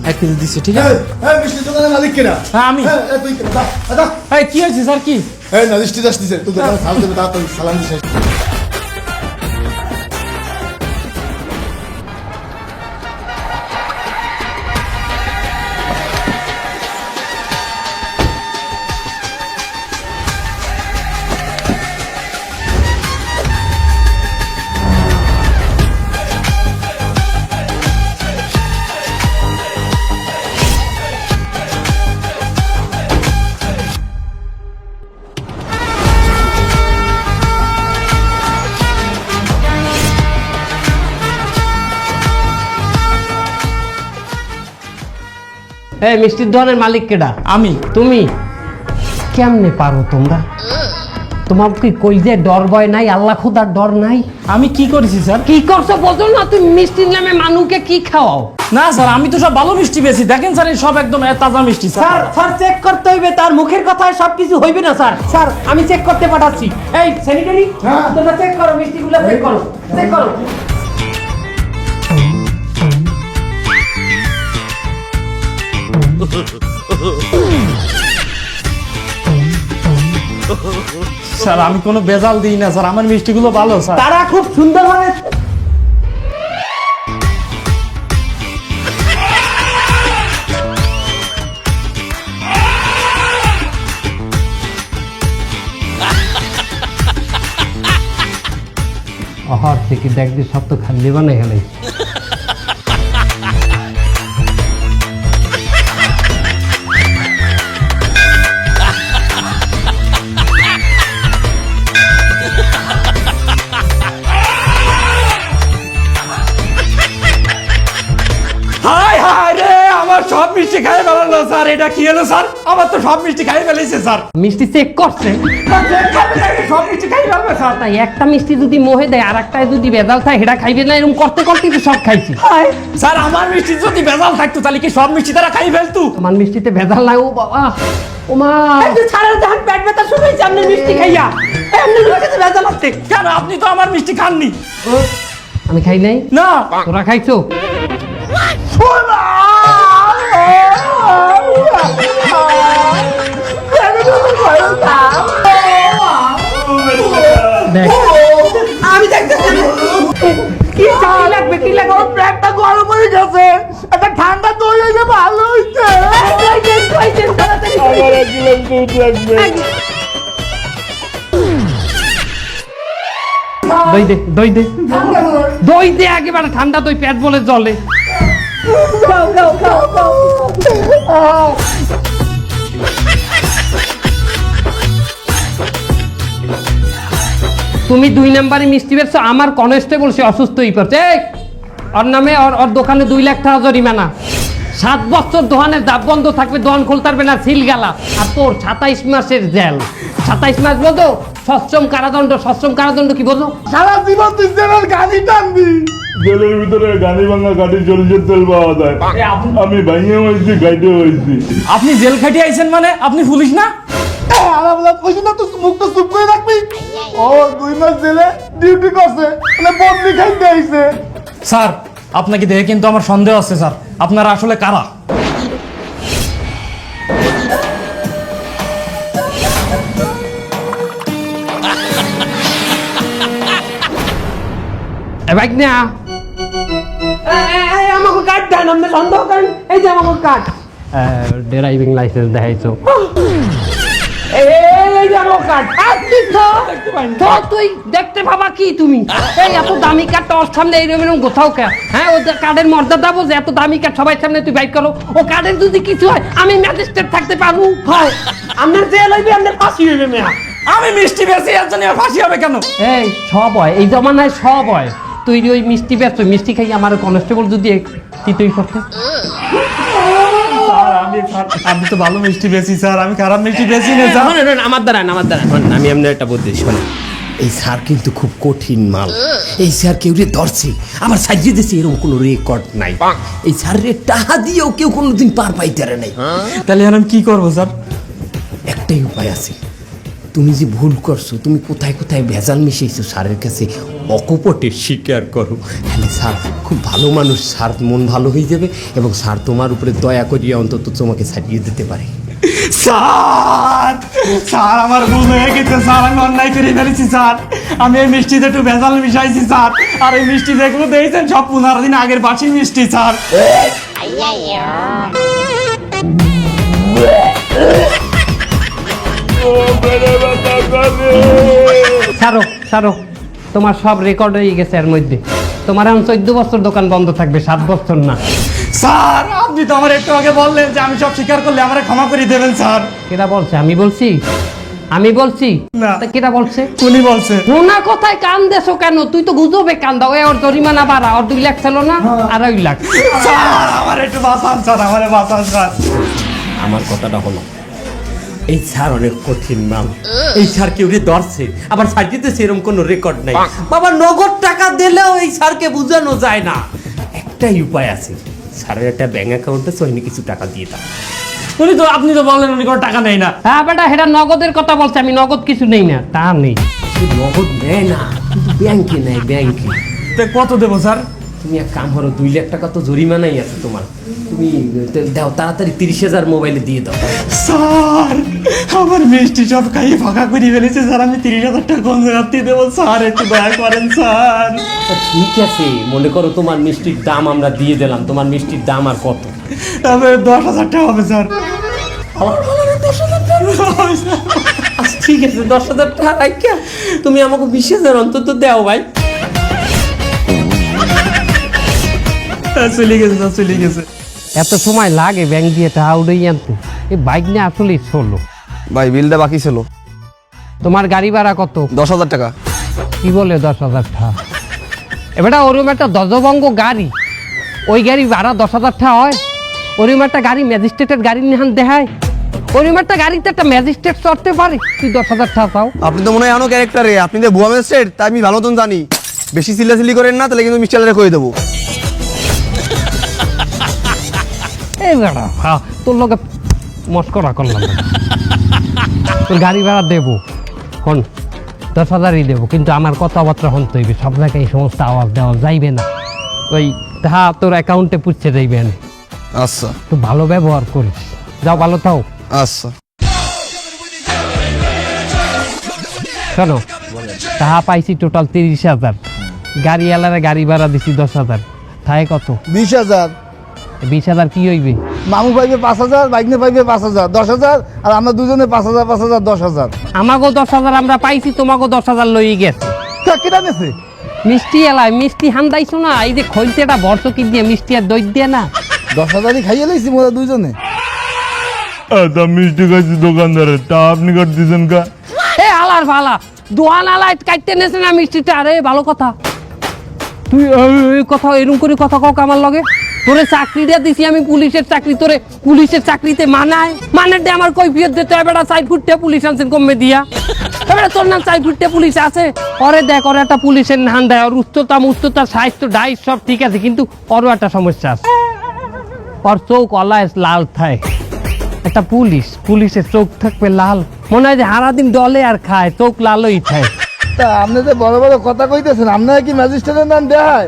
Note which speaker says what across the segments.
Speaker 1: 1 KG দিচ্ছি, ঠিক আছে?
Speaker 2: হ্যাঁ, মিষ্টির দোকানের মালিক কিনা?
Speaker 1: হ্যাঁ, আমি।
Speaker 2: তুই কিনা? দাদা,
Speaker 1: এই কি হয়েছে স্যার? কি
Speaker 2: না দৃষ্টি আসতেছে, তুই দোকানে সালাম দেবে, তাড়াতাড়ি সালাম দিস।
Speaker 3: এই মিষ্টির দোকানের মালিক কেডা?
Speaker 1: আমি।
Speaker 3: তুমি কেমনে পারো তোমরা? তোমার কি কইজে ডর ভয় নাই? আল্লাহ খুদার ডর নাই?
Speaker 1: আমি কি করেছি স্যার?
Speaker 3: কি করছো বোঝো না? তুমি মিষ্টির নামে মানুষকে কি খাওয়াও?
Speaker 1: না স্যার, আমি তো সব ভালো মিষ্টি পেয়েছি। দেখেন স্যার, এই সব একদম তাজা মিষ্টি স্যার।
Speaker 3: স্যার চেক করতে হইবে, তার মুখের কথায় সবকিছু হইবে না স্যার। স্যার আমি চেক করতে পাঠাচ্ছি। এই স্যানিটারি, তোমরা চেক করো, মিষ্টিগুলো চেক করো, চেক করো।
Speaker 1: স্যার আমি কোনো বেজাল দিই না স্যার, আমার মিষ্টিগুলো ভালো স্যার।
Speaker 3: তারা খুব সুন্দরভাবে অহর থেকে দেখবি সব তো খালি বানাই গেলে।
Speaker 1: হাই হাই রে, আমার সব মিষ্টি খাই ফেলালো স্যার। এটা কি হলো স্যার? আমার তো সব মিষ্টি খাই ফেলেছে স্যার।
Speaker 3: মিষ্টি চেক করছে,
Speaker 1: সব মিষ্টি খাই ফেলবে স্যার।
Speaker 3: তাই একটা মিষ্টি যদি মোহে দেয় আর একটায় যদি বেজাল থাকে সেটা খাইবে না, এরকম করতে করতে তো সব খাইছি।
Speaker 1: স্যার আমার মিষ্টি যদি বেজাল থাকতো তাহলে কি সব মিষ্টি তারা খাই ফেলতো?
Speaker 3: আমার মিষ্টিতে ভেজাল নাই। ও বাবা, ও মা, ছাড়ের ধান পেট ব্যথা শুরু হয়েছে আপনার মিষ্টি খাইয়া। আপনার মিষ্টিতে ভেজাল আছে
Speaker 1: কেন? আপনি তো আমার মিষ্টি খাননি।
Speaker 3: আমি খাই নাই?
Speaker 1: না।
Speaker 3: তোরা খাইছো? দেখ,
Speaker 1: আমি দেখতেছি
Speaker 3: কি চাই লাগবে, কি লাগবে? ওর পেটটা গরম হয়ে গেছে, একটা ঠান্ডা দই হইলে ভালো হইছে। দই দে, দই দে, দই দে, একেবারে ঠান্ডা দই, পেট বলে জলে। তুমি 2 নাম্বারে মিষ্টি বেচছো, আমার কনস্টেবল সে অসুস্থ হয়ে পড়ছে। ওর নামে ওর দোকানে 2 লাখ টাকা জরিমানা। 7 বছর দোকানের দাব বন্ধ থাকবে, দোকান খুলতে পারবে না, সিল গেলা। আর তোর 27 মাসের জেল। 27 মাস বোঝো? সশ্রম কারাদণ্ড। সশ্রম কারাদণ্ড কি বোঝো?
Speaker 2: সারা জীবন তুই জেলের গাড়ি টানবি।
Speaker 4: জেলের ভিতরে গাড়ি ভাঙা গাড়ি সরিষের তেল পাওয়া যায়। আমি ভাঙিয়ে হয়েছি, গাইতে হয়েছি।
Speaker 1: আপনি জেল খাটিয়ে আইছেন মানে? আপনি পুলিশ না?
Speaker 2: মুখটা চুপ করে রাখবি। ও 2 মাস জেলে ডিউটি করছে, মানে বদলি খাইতে আইছে।
Speaker 1: স্যার আপনাকে দেখে কিন্তু আমার সন্দেহ আছে স্যার। আপনারা আসলে কারা?
Speaker 3: ভাই না, আমাকে কার্ড দেন, আপনি সন্দেহ করেন। এই যে আমাকে কার্ড, ড্রাইভিং লাইসেন্স দেখাইছো। এই যে আমার কার্ড। তো তুই দেখতে পাবা কি তুমি? এই এত দামি কার্ড তোর সামনে এইরকম কোথাও কে? হ্যাঁ, ও কার্ডের মর্যাদা বোঝে। এত দামি কার্ড সবাই সামনে তুই বাইক করো। ও কার্ডের যদি কিছু হয় আমি ম্যাজিস্ট্রেট থাকতে পারবো। হয় আপনার জেল হইবে, আপনার ফাঁসি হইবে। মেয়া,
Speaker 1: আমি মিষ্টি বেশি এর জন্য ফাঁসি হবে কেন?
Speaker 3: এই সব হয়, এই জমানায় সব হয়। তুই ওই মিষ্টি বেচছো, মিষ্টি খাই আমার কনস্টেবল যদি তুই করতে।
Speaker 1: আমি তো ভালো মিষ্টি বেশি স্যার, আমি খারাপ মিষ্টি বেশি না স্যার।
Speaker 3: আমার দ্বারা আমি এমনি একটা বুদ্ধি শোনেন।
Speaker 5: এই স্যার কিন্তু খুব কঠিন মাল। এই স্যার কেউ রে ধরছে, আবার সাজিয়ে দিয়েছে, এরকম কোনো রেকর্ড নাই। এই স্যারের টাকা দিয়েও কেউ কোনোদিন পার পাইতে পারে নাই।
Speaker 1: তাহলে এখন আমি কি করবো স্যার?
Speaker 5: একটাই উপায় আছে। তুমি যে ভুল করছো, তুমি কোথায় কোথায় ভেজাল মিশাইছো স্যারের কাছে অকপটে স্বীকার করো। হ্যাঁ স্যার খুব ভালো মানুষ, স্যার মন ভালো হয়ে যাবে এবং স্যার তোমার উপরে দয়া করিয়া অন্তত তোমাকে ছাড়িয়ে দিতে পারে।
Speaker 1: স্যার স্যার আমার ভুল হয়ে গেছে স্যার, আমি অন্যায় করে ফেলেছি স্যার। আমি এই মিষ্টিতে একটু ভেজাল মিশাইছি স্যার, আর এই মিষ্টি যেগুলো দিয়েছেন সব 15 দিন আগের বাসি মিষ্টি স্যার।
Speaker 3: ছাড়ো ছাড়ো, তোমার সব রেকর্ড হয়ে গেছে এর মধ্যে। তোমার এখন 14 বছর দোকান বন্ধ থাকবে, 7 বছর না।
Speaker 1: স্যার আপনি তো আমার একটু আগে বললেন যে আমি সব স্বীকার করলে আমারে ক্ষমা করে দেবেন স্যার।
Speaker 3: কেটা বলছে? আমি বলছি? আমি বলছি
Speaker 1: না।
Speaker 3: তা কেটা বলছে?
Speaker 1: উনি বলছে।
Speaker 3: শোনা কথায় কান দেছো কেন? তুই তো গুজবে কান দাও। ওর জরিমানা বাড়া, ওর 2 লাখ ছিল না, 2.5 লাখ।
Speaker 1: স্যার আমার একটু বাঁচান স্যার, আমারে বাঁচান স্যার।
Speaker 5: আমার কথাটা হলো, এই স্যার অনেক কঠিন মাল। এই স্যার কেউ ধরছে আবার সাজিতেছে এরকম কোনো রেকর্ড নাই। বাবা নগদ টাকা দিলেও এই স্যারকে বোঝানো যায় না। একটাই উপায় আছে, স্যারের একটা ব্যাংক অ্যাকাউন্টে সহিনি কিছু টাকা দিয়ে দাও।
Speaker 1: উনি তো, আপনি তো বললেন উনি কোনো টাকা নেই না।
Speaker 3: হ্যাঁ বেটা, সেটা নগদের কথা বলছে, আমি নগদ কিছু নেই না, তা নেই।
Speaker 5: সে নগদ নেয় না, কিন্তু ব্যাংকে নেয়, ব্যাংকে।
Speaker 1: তা কত দেবো স্যার?
Speaker 5: তুমি এক কাম করো, 2 লাখ টাকা তো জরিমানাই আছে তোমার, তুমি দাও তাড়াতাড়ি 30,000 মোবাইলে দিয়ে দাও।
Speaker 1: স্যার আমার মিষ্টি সব খাইয়ে ফাঁকা করে ফেলেছে স্যার, আমি 30,000 টাকা কোন জায়গা দিয়ে দেবো স্যার? একটু দয়া করেন স্যার।
Speaker 5: তা ঠিক আছে, মনে করো তোমার মিষ্টির দাম আমরা দিয়ে দিলাম, তোমার মিষ্টির দাম আর কত?
Speaker 1: তবে 10,000 টাকা হবে স্যার।
Speaker 5: আচ্ছা ঠিক আছে, 10,000 টাকা রাখা তুমি আমাকে 20,000 অন্তত দাও ভাই।
Speaker 1: চলে গেছে স্যার, চলে গেছে।
Speaker 3: এত সময় লাগে ব্যাংক দিয়ে টাকা উড়েই আনতে? এই বাইক নিয়ে আসলেই চলো।
Speaker 2: ভাই বিলটা বাকি ছিল
Speaker 3: তোমার গাড়ি ভাড়া কত?
Speaker 2: 10,000 টাকা।
Speaker 3: কি বলে 10,000 টাকা? এবারটা ওরকম একটা দজবঙ্গ গাড়ি, ওই গাড়ি ভাড়া 10,000 টাকা হয়? ওরকম একটা গাড়ি ম্যাজিস্ট্রেটের গাড়ি নিহান দেখায়? ওরকম একটা গাড়িতে একটা ম্যাজিস্ট্রেট চড়তে পারে? তুই 10,000 টাকা পাও?
Speaker 2: আপনি তো মনে হয় এমন ক্যারেক্টারে, আপনি যে ভুয়া ম্যাজিস্ট্রেট তা আমি ভালো মতন জানি। বেশি চিল্লাচিল্লি করেন না, তাহলে কিন্তু মিস্টারে কয়ে দেবো।
Speaker 3: এই বেড়া, হ্যাঁ তোর লোকে মস্করা করলাম না। তোর গাড়ি ভাড়া দেবো কোন 10,000ই দেবো, কিন্তু আমার কথাবার্তা শুনতে হইবে। সব জায়গায় এই সমস্ত আওয়াজ দেওয়া যাইবে না। ওই হ্যাঁ তোর অ্যাকাউন্টে পুষছে যাইবে না।
Speaker 2: আচ্ছা
Speaker 3: তুই ভালো ব্যবহার করিস, যাও ভালো থাও।
Speaker 2: আচ্ছা।
Speaker 3: শোনো, তাহা পাইছি টোটাল 30,000, গাড়ি এলারে গাড়ি ভাড়া দিছি 10,000, থাকে কত?
Speaker 2: 20,000।
Speaker 3: 20,000 কি হইবে?
Speaker 2: মামু পাইবে 5,000, বাইকনে পাইবে 5,000, 10,000, আর আমরা দুজনে 5,000 5,000 10,000।
Speaker 3: আমাকেও 10,000 আমরা পাইছি, তোমাকেও 10,000 লই গেছে।
Speaker 2: কেটা নেছে?
Speaker 3: মিষ্টি এলায় মিষ্টি হান্দাইছো না, এই যে খৈলতেটা বর্ষ কি দিয়ে মিষ্টি আর দই দিয়ে না।
Speaker 2: 10,000ই খাইয়ে লাইছি মোরা দুইজনে।
Speaker 4: তা মিষ্টি খাইছি দোকানদারের, তা আপনি কাট দিয়েছেন কা?
Speaker 3: এ আলার ভালা দোয়ান আলায় কাটতে নেছে না মিষ্টিটা। আরে ভালো কথা, তুই এই কথা এরকম করে কথা কাউকে আমার লগে। তোরে চাকরিটা দিছি আমি, পুলিশের চাকরি, তোরে পুলিশের চাকরিতে মানায়? মানে আমার কৈফিয়ত দিতে হবে। বেটা 4 ফুটে পুলিশ আনছেন কমে দিয়া। এবারে তোর নাম 4 ফুটে পুলিশ আছে? ওরে দেখ, ওর একটা পুলিশের নাম দেয়, ওর উচ্চতা সাহিত্য ডাইস সব ঠিক আছে, কিন্তু ওরও একটা সমস্যা আছে। ওর চোখ অলায় লাল থাকে। একটা পুলিশের চোখ থাকবে লাল, মনে হয় যে সারাদিন ডলে আর খায়, চোখ লালই থাকে।
Speaker 2: তা আপনি যে বড় বড় কথা কইতেছেন, আপনারা কি ম্যাজিস্ট্রেটের নাম দেয়?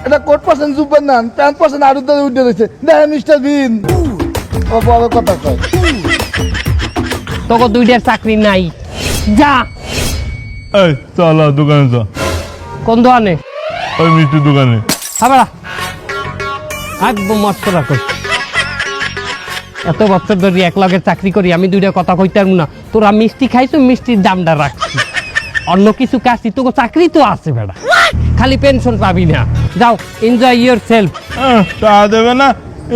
Speaker 2: এটা কোট পার্সেন্ট জুব্বের নাম, প্যান্ট পার্সেন্ট আর উদ্ধারে উঠে রয়েছে। দেখে মিস্টার বিন ও বড় কথা কয়।
Speaker 3: তোকে 2টার চাকরি নাই, যা।
Speaker 4: এই চালা দোকানে যা,
Speaker 3: কোন দোকানে?
Speaker 4: ওই মিষ্টির দোকানে।
Speaker 3: হাবাড়া একদম মস্করা কর। এত বছর ধরে এক লগে চাকরি করি, আমি 2টা কথা কইতে পারবো না? তোরা মিষ্টি খাইছো, মিষ্টির দামটা রাখছি, অন্য কিছু কাছি তোকে চাকরি তো আছে বেড়া, খালি পেনশন পাবি না। যাও, এনজয় ইয়োর সেলফ।
Speaker 4: তা দেবে না,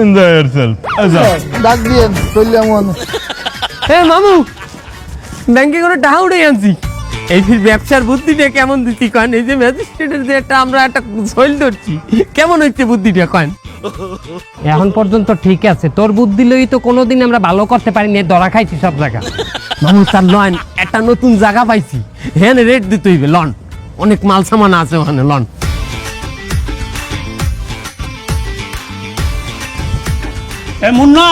Speaker 4: এনজয় ইয়ারসেলফ।
Speaker 2: ডাক দিয়ে চললে এমন।
Speaker 3: এ মামু, ব্যাংকে করে টাকা উঠে আনছি। এই ফির ব্যবসার বুদ্ধিটা কেমন দিচ্ছি কয়েন? এই যে ম্যাজিস্ট্রেটের যে আমরা একটা সইল ধরছি, কেমন হচ্ছে বুদ্ধিটা কয়েন? এখন পর্যন্ত ঠিক আছে, তোর বুদ্ধি লই তো কোনোদিন আমরা ভালো করতে পারিনি, ধরা খাইছি সব জায়গা। মামু স্যার লন, একটা নতুন জায়গা পাইছি, হ্যাঁ রেট দিতে হইবে, লন অনেক মাল সামান আছে ওখানে, লন।
Speaker 1: এ মুন্না,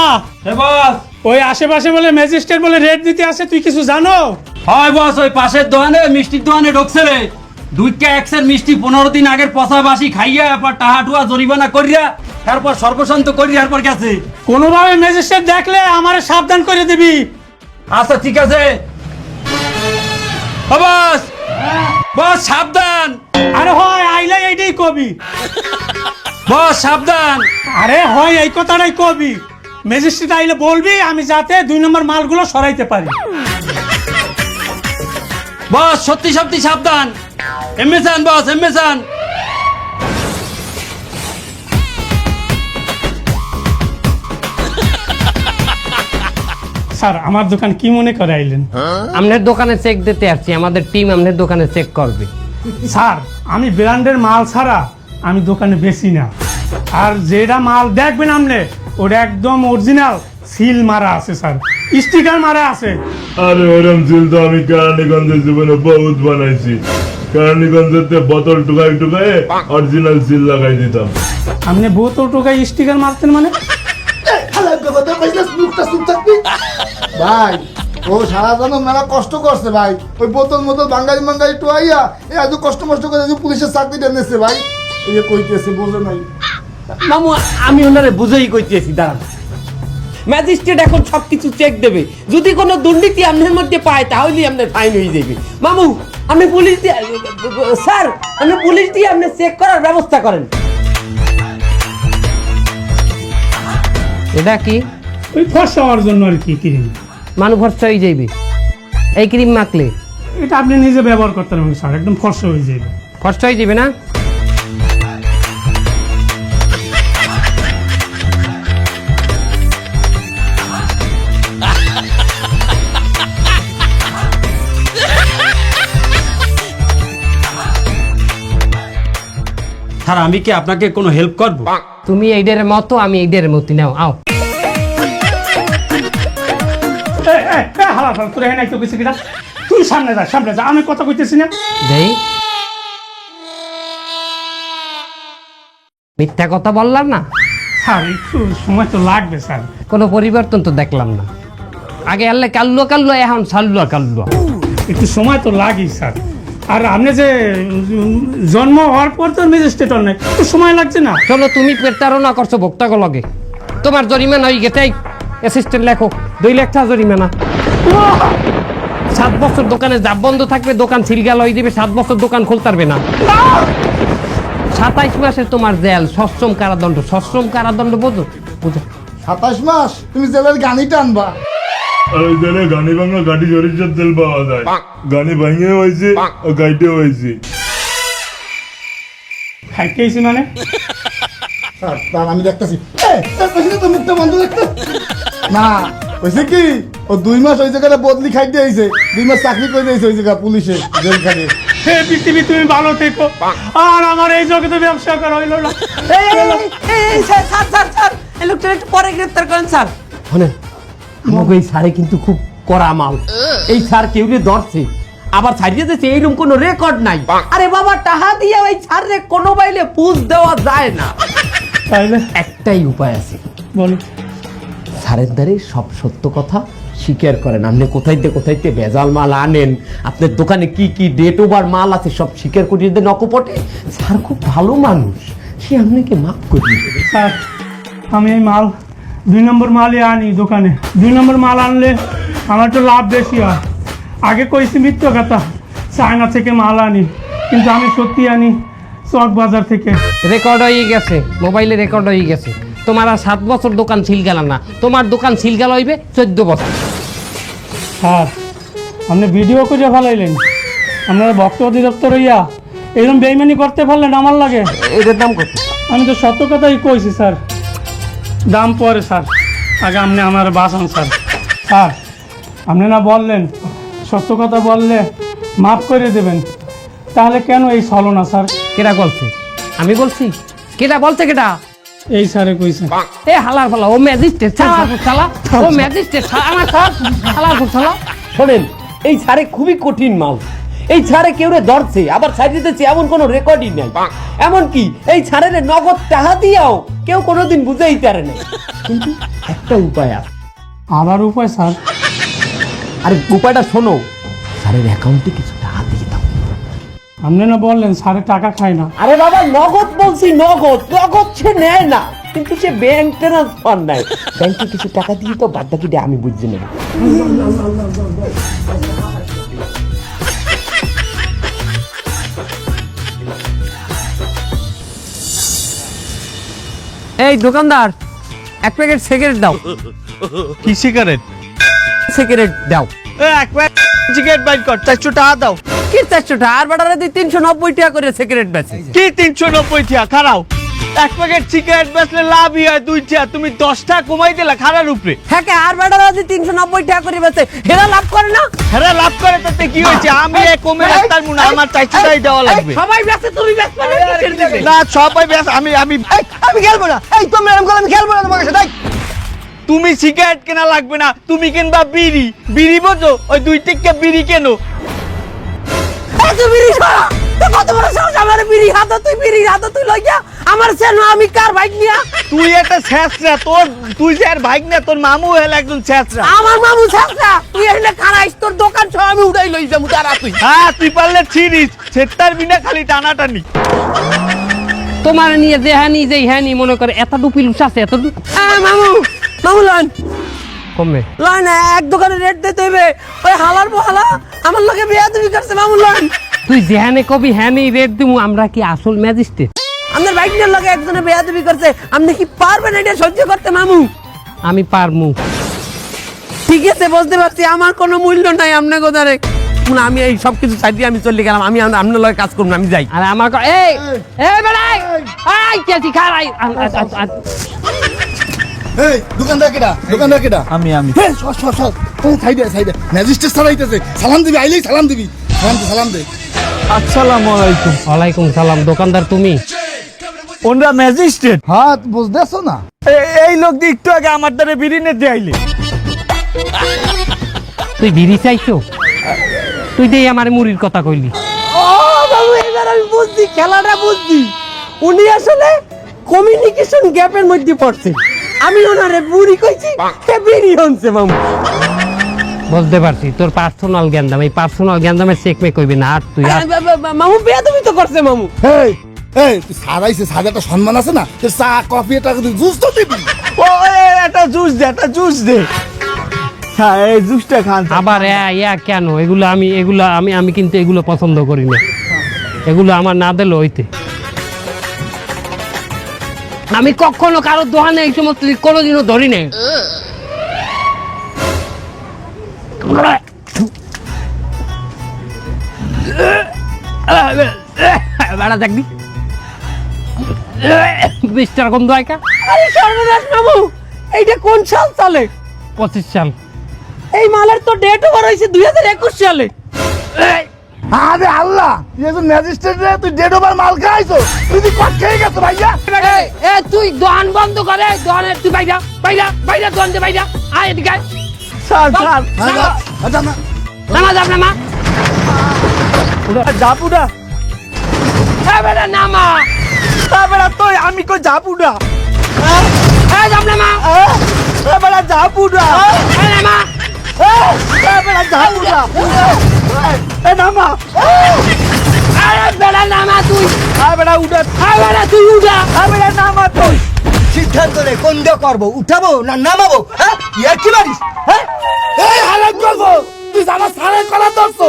Speaker 1: এ বস, ওই আশেপাশে বলে ম্যাজিস্ট্রেট বলে রেট দিতে আসে, তুই কিছু জানো? হয় বস, ওই পাশের দোকানে মিষ্টির দোকানে ঢুকছে রে।
Speaker 5: দুইটা এক্সের মিষ্টি 15 দিন আগের পচাবাসি খাইয়া এরপর টাহা টুয়া জরিমানা করিয়া তারপর সর্বশান্ত করিয়া এরপর গেছে।
Speaker 1: কোনোভাবে ম্যাজিস্ট্রেট দেখলে আমার সাবধান করে দিবি।
Speaker 5: আচ্ছা ঠিক আছে ও বস, বস সাবধান,
Speaker 1: আরে হয় আইলে এইটাই কবি।
Speaker 5: বস সাবধান।
Speaker 1: আরে হয় এই কথাটাই কবি। ম্যাজিস্ট্রেট আইলে বলবি আমি যাতে 2 নম্বর মালগুলো সরাইতে পারি।
Speaker 5: বস সত্যি সত্যি সাবধান। এমএসান বস, এমএসান।
Speaker 1: স্যার আমার দোকান কি মনে করে আইলেন?
Speaker 3: আপনার দোকানে চেক দিতে আসছি, আমাদের টিম আপনার দোকানে চেক করবে।
Speaker 1: স্যার আমি ব্র্যান্ডের মাল ছাড়া আমি দোকানে বেশি না। আর যেটা মাল দেখবেন আপনি ওটা একদম অরিজিনাল সিল মারা আছে স্যার, স্টিকার মারা আছে।
Speaker 4: আরে ওরম সিল তো আমি কেরানীগঞ্জের জীবনে বহুত বানাইছি। কেরানীগঞ্জেতে বোতল টুকাই টুকাই অরিজিনাল সিল লাগাই দিতাম।
Speaker 1: আপনি বোতল টোকায় স্টিকার মারতেন মানে?
Speaker 2: ভাই ও সারা জানো মেলা কষ্ট করছে ভাই, ওই বোতল মোতল বাঙালি বাঙালি টুয়াইয়া এত কষ্ট মষ্ট করে পুলিশের চাকরিটা নিচ্ছে ভাই। এই যে কইতেছে বোঝে নাই।
Speaker 5: মামু আমি ওনারে বুঝেই কইতেছি, দাঁড়ান। ম্যাজিস্ট্রেট এখন সবকিছু চেক দেবে, যদি কোনো দুর্নীতি আপনার মধ্যে পায় তাহলেই আপনার ফাইন হয়ে যাবে। মামু আপনি পুলিশ দিয়ে, স্যার আপনি পুলিশ দিয়ে আপনি চেক করার ব্যবস্থা করেন।
Speaker 3: এটা কি?
Speaker 1: ওই ফর্সা হওয়ার জন্য আর কি ক্রিম।
Speaker 3: মানুষ ফর্সা হয়ে যাইবে এই ক্রিম মাখলে?
Speaker 1: এটা আপনি নিজে ব্যবহার করতে পারবেন স্যার, একদম ফর্সা হয়ে যাবে।
Speaker 3: ফর্সা হয়ে যাবে না?
Speaker 5: স্যার আমি কি আপনাকে কোনো হেল্প করবো?
Speaker 3: তুমি এইটার মতো, আমি এইটার মতো। নাও আও।
Speaker 1: হালা হালা তোর এখানে একটু কিছু কিনা, তুই সামনে যা, সামনে যা, আমি কথা কইতেছি না।
Speaker 3: দেই মিথ্যা কথা বললাম না?
Speaker 1: স্যার একটু সময় তো লাগবে স্যার।
Speaker 3: কোনো পরিবর্তন তো দেখলাম না। আগে আল্লাহ কাল্লো কাল্লো, এখন সাল্লো কাল্লো।
Speaker 1: একটু সময় তো লাগেই স্যার। আর আপনি যে জন্ম হওয়ার পর তো ম্যাজিস্ট্রেট নেই, একটু সময় লাগছে না?
Speaker 3: চলো তুমি প্রতারণা করছো ভোক্তাকে লগে, তোমার জরিমানা হয়ে গেছে। অ্যাসিস্ট্যান্ট লেখো 2 লাখ টাকা জরিমানা। 7 বছর দোকানে জাপ বন্ধ থাকবে, দোকান সিলগাল হয়ে দিবে, 7 বছর দোকান খুলতে পারবে না। 27 মাসে তোমার জেল, সশ্রম কারাদণ্ড। সশ্রম কারাদণ্ড বোঝো? বুঝো?
Speaker 2: 27 মাস তুমি জেলের গানি টানবা।
Speaker 4: আর ওই জায়গায় গানি ভাঙা গাড়ি সরিষার তেল পাওয়া যায়। গানি ভাঙিয়ে হয়েছে ও গাইটে হয়েছে।
Speaker 1: খাইতেছি মানে?
Speaker 2: স্যার তার আমি দেখতেছি তো মুখটা বন্ধ দেখতে না হয়েছে কি, ও 2 মাস ওই জায়গাটা বদলি খাইতে আইছে, 2 মাস চাকরি করে দিয়েছে ওই জায়গা পুলিশে জেলখানে।
Speaker 1: হে পৃথিবী তুমি ভালো থেকো, আর আমার এই জগতে ব্যবসা করা হইল না।
Speaker 5: স্যার স্যার স্যার স্যার এই লোকটা একটু পরে গ্রেফতার করেন স্যার।
Speaker 3: শোনেন,
Speaker 5: আমাকে এই স্যারে কিন্তু খুব কড়া মাল। এই স্যার কেউ ধরছে আবার ছাড়িয়ে দিয়েছে, এইরকম কোনো রেকর্ড নাই। আরে বাবা টাহা দিয়ে ওই স্যারে কোনো বাইলে পুষ দেওয়া যায় না।
Speaker 1: তাইলে
Speaker 5: একটাই উপায় আছে,
Speaker 1: বলো।
Speaker 5: স্যারের দ্বারে সব সত্য কথা স্বীকার করেন। আপনি কোথাইতে কোথাইতে ভেজাল মাল আনেন, আপনার দোকানে কি কি ডেট ওভার মাল আছে সব স্বীকার করিয়ে দেন অকপটে। স্যার খুব ভালো মানুষ, সে আপনাকে মাফ করিয়ে দেবে।
Speaker 1: স্যার আমি এই মাল 2 নম্বর মালই আনি দোকানে। 2 নম্বর মাল আনলে আমার তো লাভ বেশি হয়। আগে কইছি মিথ্য কথা, চায়না থেকে মাল আনি, কিন্তু আমি সত্যি আনি চক বাজার থেকে।
Speaker 3: রেকর্ড হয়ে গেছে, মোবাইলে রেকর্ড হয়ে গেছে। তোমার আর 7 বছর দোকান সিলগাল না, তোমার দোকান সিলগাল হইবে 14 বছর।
Speaker 1: স্যার আপনি ভিডিও করে ফেলাইলেন, আপনারা ভক্ত অধিদপ্তর হইয়া এরকম বেইমানি করতে পারলেন আমার লাগে?
Speaker 5: এটার দাম কত?
Speaker 1: আমি তো সত্য কথাই কইছি স্যার, দাম পরে স্যার, আগে আপনি আমার বাঁচান স্যার। স্যার আপনি না বললেন সত্য কথা বললে মাফ করে দেবেন, তাহলে কেন এই ছলনা স্যার?
Speaker 3: কেটা বলছে? আমি বলছি? কেটা বলছে? কেটা?
Speaker 1: এই স্যারে কইছে।
Speaker 3: এ হালার ফালা, ও ম্যাজিস্ট্রেট চালা, ও ম্যাজিস্ট্রেট আমার স্যার হালার চালা।
Speaker 5: শোনেন, এই ছাড়ে খুবই কঠিন মাল। এই ছাড়ে কেউ ধরছে আবার ছাড়িয়ে দিচ্ছে এমন কোনো রেকর্ডই নাই। এমনকি এই ছাড়ের নগদ টাকা দিয়েও কেউ কোনোদিন বুঝেই পারে না। কিন্তু একটা উপায় আছে।
Speaker 1: আবার উপায় স্যার?
Speaker 5: আরে উপায়টা শোনো, স্যারের অ্যাকাউন্টে কিছু টাকা দিয়ে দাও।
Speaker 1: আপনি না বললেন স্যারে টাকা খায় না।
Speaker 5: আরে বাবা নগদ বলছি, নগদ নগদ সে নেয় না, কিন্তু সে ব্যাংক ট্রান্সফার নেয়। ব্যাংকে কিছু টাকা দিয়ে তো বাদ বাকিটা আমি বুঝে নেব। এই দোকানদার, এক প্যাকেট সিগারেট দাও।
Speaker 1: কি সিগারেট?
Speaker 5: সিগারেট দাও।
Speaker 1: এক প্যাকেট সিগারেট বাইর কর, 400 টাকা দাও।
Speaker 5: কি 400 টাকা? আর বাটারে 390 টাকা করে সিগারেট বেচে।
Speaker 1: কি 390 টাকা? খারাও, এক প্যাকেট সিগারেট বেচলে লাভই হয় 2 টাকা, তুমি 10 টাকা কমাই দিলা খারার উপরে।
Speaker 5: হ্যাঁ কে আর বাটারে 390 টাকা করে বেচে, হেরা লাভ করে না?
Speaker 1: হ্যাঁ লাভ করে, তাতে কি হয়েছে? আমি এই কমে রাখতাম না, আমার 400 টাকাই দেওয়া লাগবে।
Speaker 5: সবাই বেচে, তুমি বেচবে না? কিসের দিবে?
Speaker 1: না সবাই বেশ, আমি খেলবো না। এই তুমি এরকম করে আমি খেলবো না তোমার সাথে। তুমি সিগারেট কেনা লাগবে না, তুমি কিনবা বিড়ি। বিড়ি বোঝো? ওই 2 টিক্কা বিড়ি কেনো।
Speaker 5: তুই বিড়ি খাওয়া, তুই কত বড় সাহস? আমার বিড়ি হাতে, তুই বিড়ি হাতে তুই লইয়া আমার সেনো আমি কার বাইক নিয়া?
Speaker 1: তুই একটা ছেঁচড়া, তুই যে আর বাইক না, তোর মামু হল একজন ছেঁচড়া।
Speaker 5: আমার মামু ছাড়া তুই এখানে খারাইস, তোর দোকান সব আমি উঠাই লই যাবো। তারা তুই
Speaker 1: হ্যাঁ তুই পারলে ছিড়িস, সেটার বিনা খালি টানাটানি।
Speaker 3: তোমার নিয়ে যে হ্যানি যে হ্যানি মনে করে এত ডুপি লুস আছে, এত
Speaker 5: মামু, মামু লন
Speaker 3: কমে
Speaker 5: লন, এক দোকানে রেট দিতে হইবে। ওই হালার বহালা আমার লগে বিয়া তুমি করছে। মামু লন,
Speaker 3: তুই যেহানে কবি হ্যানি রেট দিমু, আমরা কি আসল ম্যাজিস্ট্রেট?
Speaker 5: আপনার বাইক নিয়ে লগে একজনে বিয়া তুমি করছে, আপনি কি পারবেন এটা সহ্য করতে? মামু
Speaker 3: আমি পারমু।
Speaker 5: ঠিক আছে, বুঝতে পারছি, আমার কোনো মূল্য নাই আপনার কথারে। আমি এই সব কিছু সাইডে আমি চলে গেলাম, আমি আপনার লগে কাজ করবো না, আমি যাই।
Speaker 3: আর আমার এই এই বেড়াই এই কেছি খারাই
Speaker 2: এই দোকানদার কেডা? দোকানদার কেডা? আমি এই সর সর সর, এই সাইডে সাইডে ম্যাজিস্ট্রেট ছাড়াইতেছে। সালাম দিবি, আইলেই সালাম দিবি। সালাম দে।
Speaker 1: আসসালামু আলাইকুম।
Speaker 3: ওয়ালাইকুম সালাম। দোকানদার তুমি?
Speaker 1: ওনরা ম্যাজিস্ট্রেট।
Speaker 2: হ্যাঁ বুঝতেছো না?
Speaker 1: এই লোক দিয়ে একটু আগে আমার দ্বারা বিড়ি নিতে আইলে।
Speaker 3: তুই বিড়ি চাইছো? তুই দেই আমার মুড়ির কথা কইলি।
Speaker 5: ও বাবু, এবার আমি বুঝছি, খেলাটা বুঝছি। উনি আসলে কমিউনিকেশন গ্যাপের মধ্যে পড়ছে। আমি ওনারে বুড়ি কইছি, সে বিড়ি হনছে। মামু
Speaker 3: বুঝতে পারছি তোর পার্সোনাল জ্ঞানদাম, এই পার্সোনাল জ্ঞানদামের চেক মে কইবি না। আর তুই আর
Speaker 5: মামু বিয়া তুমি তো করছে। মামু
Speaker 2: এই এই তুই সারাইছে, সাদা একটা সম্মান আছে না? সে চা কফি এটা জুস তো দিবি।
Speaker 1: ও একটা জুস দে, একটা জুস দে। হ্যাঁ এই জুসটা খান।
Speaker 3: আবার ইয়া কেন? এগুলো আমি কিন্তু এগুলো পছন্দ করি না। এগুলো আমার না দিলে হইতে। আমি কখনো কারোর দোকানে এই সমস্ত কোনোদিনও ধরি নাই। বেড়া দেখবি মিস্টার গন্ধ আয়কা।
Speaker 5: আরে সর্বনাশ মামু, এইটা কোন সাল চলে?
Speaker 3: 25 সাল।
Speaker 5: এই মালের তো ডেট ওভার হয়েছে 2021 সালে।
Speaker 2: আরে আল্লাহ, তুই একজন ম্যাজিস্ট্রেট রে, তুই ডেড ওভার মাল খাইছো? তুই কি কট খেয়ে গেছো ভাইয়া?
Speaker 3: এ তুই দোকান বন্ধ করে, দোকানের তুই বাইরা দোকান দে বাইরা। আয় এদিকে আয়।
Speaker 1: স্যার স্যার
Speaker 2: আচ্ছা না
Speaker 3: নামা যাব নামা।
Speaker 1: যাবো না।
Speaker 3: হ্যাঁ বেটা নামা।
Speaker 1: বেড়া তুই, আমি কই যাবো না।
Speaker 3: হ্যাঁ যাব নামা।
Speaker 1: বেড়া যাবো না।
Speaker 3: হ্যাঁ নামা।
Speaker 1: বেড়া যাবো না। এ নামা।
Speaker 3: আরে বেটা নামা তুই।
Speaker 1: বেড়া উঠে।
Speaker 3: বেটা তুই উঠা।
Speaker 1: বেড়া নামা তুই।
Speaker 6: সিদ্ধান্ত নে কোন দিয়ে করবো, উঠাবো না নামাবো? হ্যাঁ ইয়ার কি মারিস? হ্যাঁ
Speaker 2: এই হালাত করবো, তুই আমার সারে করা ধরছো।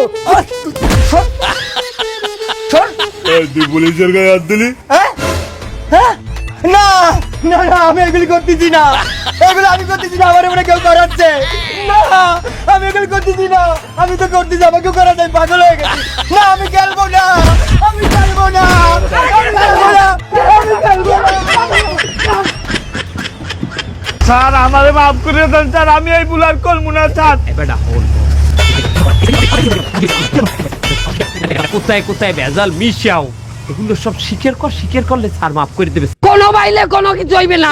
Speaker 4: তুই পুলিশের গায়ে হাত দিলি?
Speaker 6: না না না, আমি এগুলি করতেছি না, এগুলো আমি করতেছি না, আমার এবারে কেউ করাচ্ছে না, আমি এগুলো করতেছি না, আমি তো করতেছি, আমাকে করা যায়, পাগল হয়ে গেছি। না আমি খেলবো না, আমি খেলবো না, আমি খেলবো না, আমি খেলবো না।
Speaker 1: স্যার আমারে মাফ করে দেন স্যার, আমি এই বুলার করবো না স্যার।
Speaker 3: বেটা হল কোথায় কোথায় ভেজাল মিশাও, এগুলো সব স্বীকার করলে স্যার মাফ করে দেবে। কোনো বাইলে কোনো কিছু হইবে না।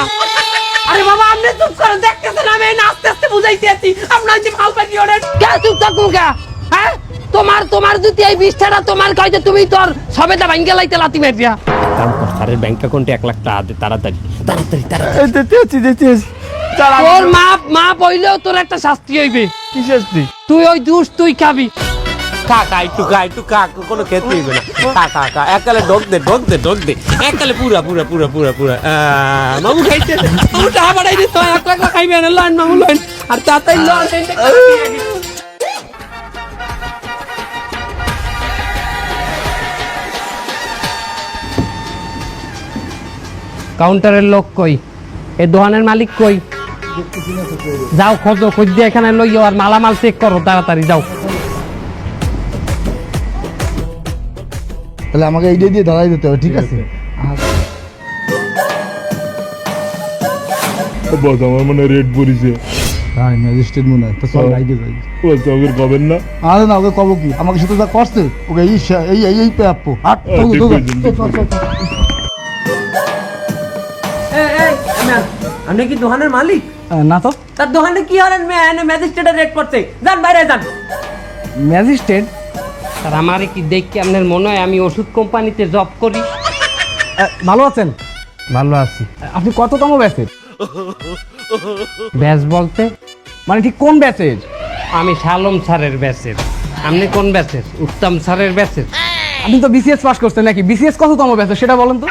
Speaker 5: আরে বাবা, আপনি চুপ করে দেখতেছেন, আমি আস্তে আস্তে বুঝাইতে আছি। আপনার যে মাল পানি অর্ডার
Speaker 3: কে চুপ থাকুন কে? হ্যাঁ তোমার যদি এই 20 টাকা তোমার কইতে, তুমি তোর সবেটা ভাঙ্গে লাইতে লাতি মারিয়া। কাম কর, স্যারের ব্যাংক অ্যাকাউন্টে 1 লাখ টাকা দে, তাড়াতাড়ি।
Speaker 1: দিতেছি স্যার।
Speaker 3: তোর মা হইলেও তোর একটা শাস্তি হইবে।
Speaker 1: কি শাস্তি?
Speaker 3: তুই ওই দুষ তুই খাবি।
Speaker 5: একটু খা কোনো খেতে হইবে না খা এককালে ঢোক দে এককালে পুরা মামু খাইছে মামু টাকা বাড়াই দিত এক লাখ খাইবে না লাইন মামু লাইন আর তাতাই লন
Speaker 3: কাউন্টারের লোক কই, এই দোকানের মালিক কই? যাও খোঁজো, খোঁজ দিয়ে এখানে লইও আর মালামাল চেক করো তাড়াতাড়ি যাও।
Speaker 2: তাহলে আমাকে এইটা দিয়ে ধরাই দিতে হবে, ঠিক আছে?
Speaker 4: বস আমার মনে রেড পড়িছে।
Speaker 2: হ্যাঁ ম্যাজিস্ট্রেট মনে হয়, তো চল রাইডে যাই।
Speaker 4: বস ওকে কবেন না?
Speaker 2: আরে না, ওকে কব কি, আমাকে সাথে যা করছে ওকে এই প্রাপ্য।
Speaker 4: ঠিক কইছেন।
Speaker 5: আপনি কি দোকানের মালিক?
Speaker 2: না তো।
Speaker 5: তার দোকানে কি হলেন ম্যাজিস্ট্রেটের রেড করছে, যান বাইরে যান।
Speaker 2: ম্যাজিস্ট্রেট
Speaker 3: আর আমারে কি দেখে আপনার মনে হয় আমি ওষুধ কোম্পানিতে জব করি?
Speaker 2: ভালো আছেন?
Speaker 3: ভালো আছি।
Speaker 2: আপনি কততম ব্যাচের?
Speaker 3: ব্যাচ বলতে
Speaker 2: মানে ঠিক কোন ব্যাচের?
Speaker 3: আমি শালম স্যারের ব্যাচের। আপনি কোন ব্যাচের? উত্তম স্যারের ব্যাচের।
Speaker 2: আপনি তো বিসিএস পাস করছেন নাকি? বিসিএস কততম ব্যাচের সেটা বলেন তো।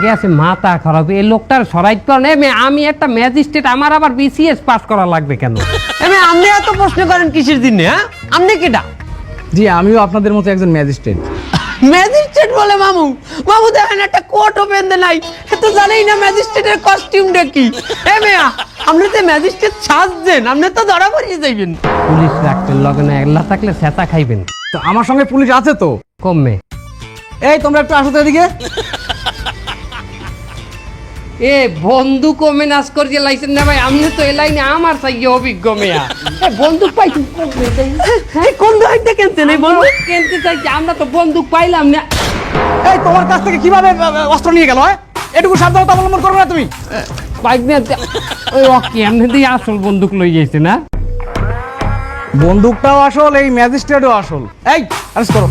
Speaker 3: গেছে মাথা খারাপ, এই লোকটার সরাইত করেন। আমি একটা ম্যাজিস্ট্রেট, আমার আবার বিসিএস পাস করা লাগবে কেন?
Speaker 5: আপনি এত প্রশ্ন করেন কিসের দিনে? হ্যাঁ আপনি কেটা?
Speaker 2: জি আমিও আপনাদের মতো একজন ম্যাজিস্ট্রেট।
Speaker 5: ম্যাজিস্ট্রেট বলে মামু? মামু দেখেন একটা কোটও বেঁধে নাই, সে তো জানেই না ম্যাজিস্ট্রেটের কস্টিউমটা কি। মেয়া আপনি তো ম্যাজিস্ট্রেট সাজছেন, আপনি তো ধরা পড়িয়ে যাইবেন।
Speaker 3: পুলিশ রাখবেন লগে না, একলা থাকলে সেতা খাইবেন।
Speaker 2: তো আমার সঙ্গে পুলিশ আছে তো।
Speaker 3: কমবে।
Speaker 2: এই তোমরা একটু আসো তো এদিকে।
Speaker 3: এ বন্দুক ও মেনাজ করিয়ে লাইছেন না ভাই, আপনি তো এই লাইনে আমার চাই অভিজ্ঞ মেয়া। বন্দুক পাইছি
Speaker 5: কোন দোকানটা কিনছেন এই বন্দুক?
Speaker 3: কিনতে চাইছি, আমরা তো বন্দুক পাইলাম না।
Speaker 2: এই তোমার কাছ থেকে কিভাবে অস্ত্র নিয়ে গেল? এটুকু সাবধানতা অবলম্বন করবে না তুমি?
Speaker 3: বাইক নিয়ে ওই ওকে এমনি দিয়ে আসল বন্দুক লই গেছে না।
Speaker 2: বন্দুকটাও আসল, এই ম্যাজিস্ট্রেটও আসল। এই অ্যারেস্ট করো।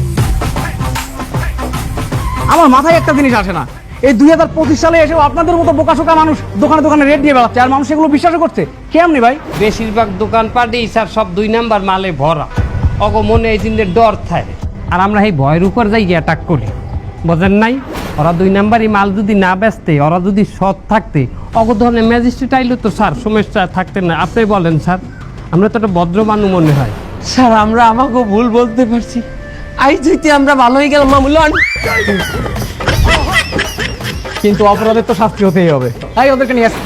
Speaker 2: আমার মাথায় একটা জিনিস আসে না, এই 2025 সালে এসেও আপনাদের মতো বোকাশোকা মানুষ দোকানে দোকানে রেট দিয়ে বেড়াচ্ছে, আর মানুষ এগুলো বিশ্বাসও করছে। কেমনি ভাই?
Speaker 3: বেশিরভাগ দোকানপাটে স্যার সব 2 নাম্বার মালে ভরা, অগ মনে এই দিনের ডর থাকে। আর আমরা এই ভয়ের উপর যাই অ্যাটাক করি, বোঝেন নাই? ওরা 2 নাম্বারই মাল যদি না বেচতে, ওরা যদি সৎ থাকতে, অগ ধরনের ম্যাজিস্ট্রেট আইলে তো স্যার সমস্যা থাকতে না। আপনি বলেন স্যার, আমরা তো একটা ভদ্র মানুষ মনে হয়।
Speaker 5: স্যার আমরা আমাকে ভুল বলতে পারছি, আই যেতে আমরা ভালো হয়ে গেলাম মামু লন।
Speaker 2: কিন্তু অপরাধের তো শাস্তি হতেই হবে। তাই ওদেরকে নিয়ে আসি।